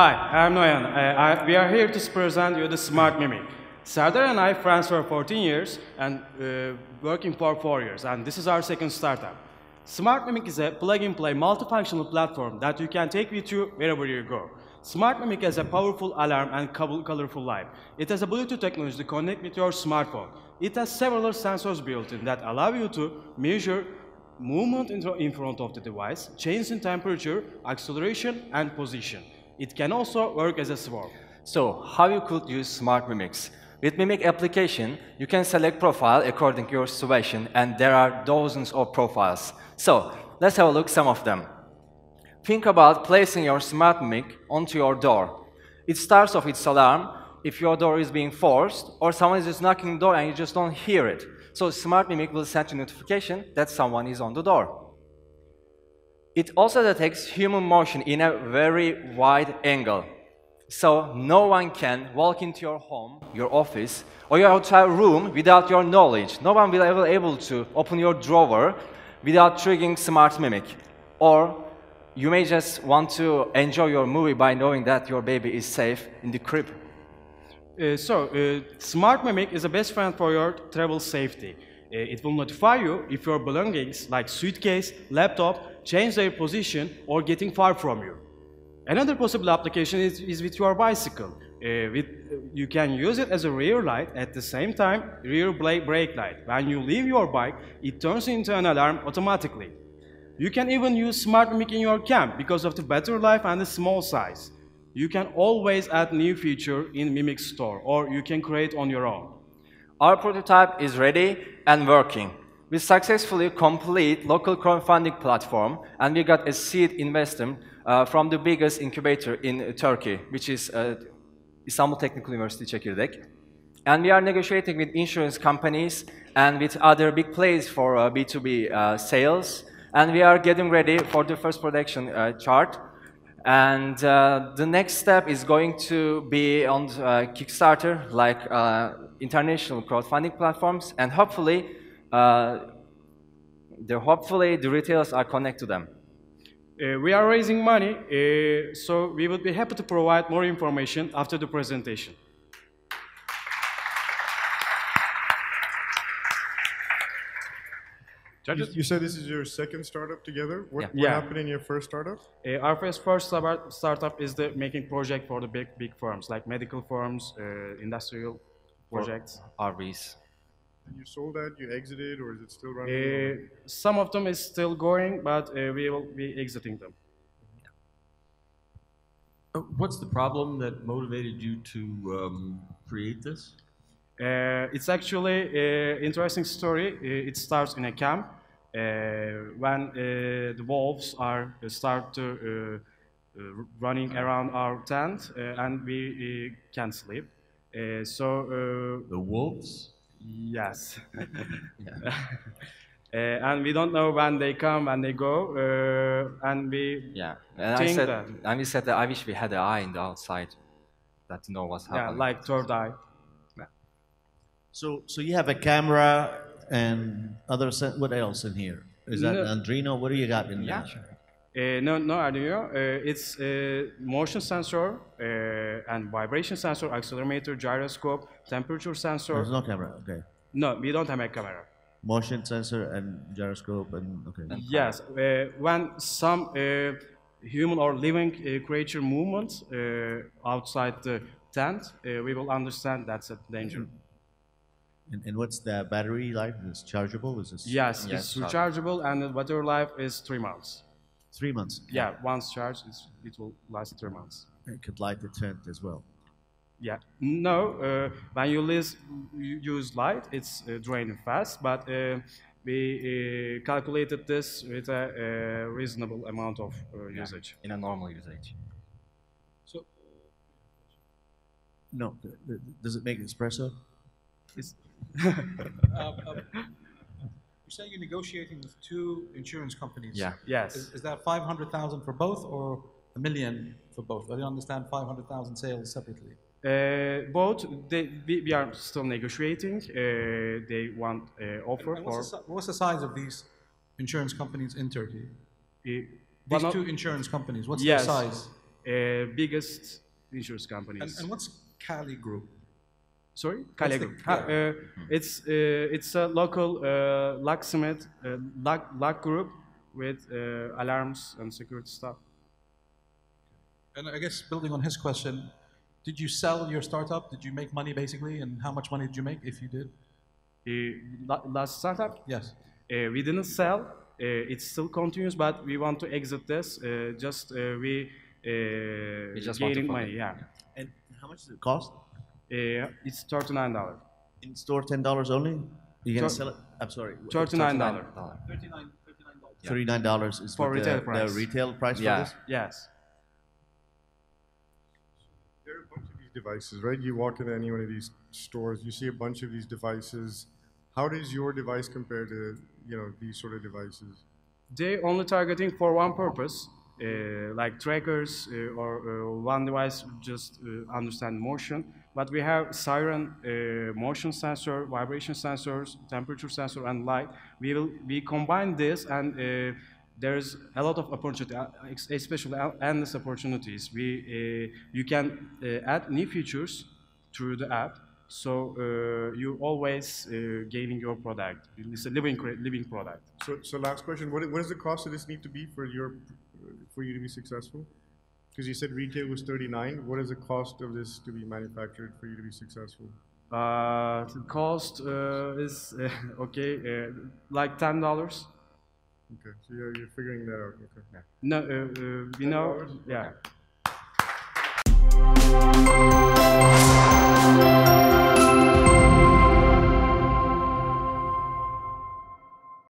Hi, I'm Noyan. We are here to present you the Smart Mimic. Sardar and I friends for 14 years and working for 4 years, and this is our second startup. Smart Mimic is a plug-and-play multifunctional platform that you can take with you wherever you go. Smart Mimic has a powerful alarm and colorful light. It has a Bluetooth technology to connect with your smartphone. It has several sensors built in that allow you to measure movement in front of the device, change in temperature, acceleration, and position. It can also work as a swarm. So, how you could use Smart Mimics? With Mimic application, you can select profile according to your situation, and there are dozens of profiles. So, let's have a look at some of them. Think about placing your Smart Mimic onto your door. It starts off its alarm if your door is being forced, or someone is just knocking the door and you just don't hear it. So, Smart Mimic will send you a notification that someone is on the door. It also detects human motion in a very wide angle. So no one can walk into your home, your office, or your hotel room without your knowledge. No one will be able to open your drawer without triggering Smart Mimic. Or you may just want to enjoy your movie by knowing that your baby is safe in the crib. Smart Mimic is a best friend for your travel safety. It will notify you if your belongings like suitcase, laptop, change their position or getting far from you. Another possible application is with your bicycle. You can use it as a rear light at the same time rear brake light. When you leave your bike, it turns into an alarm automatically. You can even use Smart Mimic in your camp because of the battery life and the small size. You can always add new feature in Mimic store or you can create on your own. Our prototype is ready and working. We successfully complete local crowdfunding platform and we got a seed investment from the biggest incubator in Turkey, which is Istanbul Technical University Çekirdek. And we are negotiating with insurance companies and with other big players for B2B sales. And we are getting ready for the first production chart. And the next step is going to be on Kickstarter, like international crowdfunding platforms, and hopefully the retailers are connected to them. We are raising money, so we would be happy to provide more information after the presentation. You said this is your second startup together? What happened in your first startup? Our first startup is the making project for the big firms, like medical firms, industrial projects. RVs. And you sold that, you exited, or is it still running? Some of them is still going, but we will be exiting them. What's the problem that motivated you to create this? It's actually an interesting story. It starts in a camp when the wolves start to running around our tent and we can't sleep. The wolves? Yes. And we don't know when they come and they go, and we think that. And we said that I wish we had an eye in the outside that to know what's happening. Yeah, like third eye. So you have a camera and what else in here? Is that an Arduino? What do you got in there? No Arduino. It's a motion sensor and vibration sensor, accelerometer, gyroscope, temperature sensor. There's no camera, okay. No, we don't have a camera. Motion sensor and gyroscope and, okay. Yes, when some human or living creature movements outside the tent, we will understand that's a danger. And what's the battery life? Is it chargeable? Is this? Yes, it's rechargeable and the battery life is 3 months. 3 months? Yeah, once charged, it will last 3 months. It could light the tent as well? Yeah, no, when you use light, it's draining fast, but we calculated this with a reasonable amount of usage. In a normal usage. So, no, does it make espresso? You're saying you're negotiating with 2 insurance companies. Yeah. Yes. Is that 500,000 for both or $1 million for both? I don't understand 500,000 sales separately. Both, we are still negotiating. They want offer for. What's the size of these insurance companies in Turkey? These 2 insurance companies, what's their size? biggest insurance companies. And what's Cali Group? Sorry, What's Kale the- Group. yeah. It's a local locksmith lock group with alarms and security stuff. And I guess building on his question, did you sell your startup? Did you make money basically? And how much money did you make if you did? Last startup, Yes. we didn't sell. It still continues, but we want to exit this. We just want to gaining fund money. it. Yeah, And how much does it cost? it's $39. In store, $10 only. You're gonna Thir- sell it. I'm sorry. $39. $39 is For what retail the price. retail price Yeah. for this. Yes. There are a bunch of these devices, right? You walk into any one of these stores, you see a bunch of these devices. How does your device compare to, these sort of devices? They only targeting for one purpose, like trackers or one device just understand motion. But we have siren, motion sensor, vibration sensors, temperature sensor, and light. We combine this, and there's a lot of opportunity, especially endless opportunities. You can add new features through the app. So you always gaining your product. It's a living product. So last question, what does the cost of this need to be for you to be successful? Because you said retail was 39. What is the cost of this to be manufactured for you to be successful? The cost is okay, like $10. Okay, so you're figuring that out. Okay. No, we know, $10? yeah.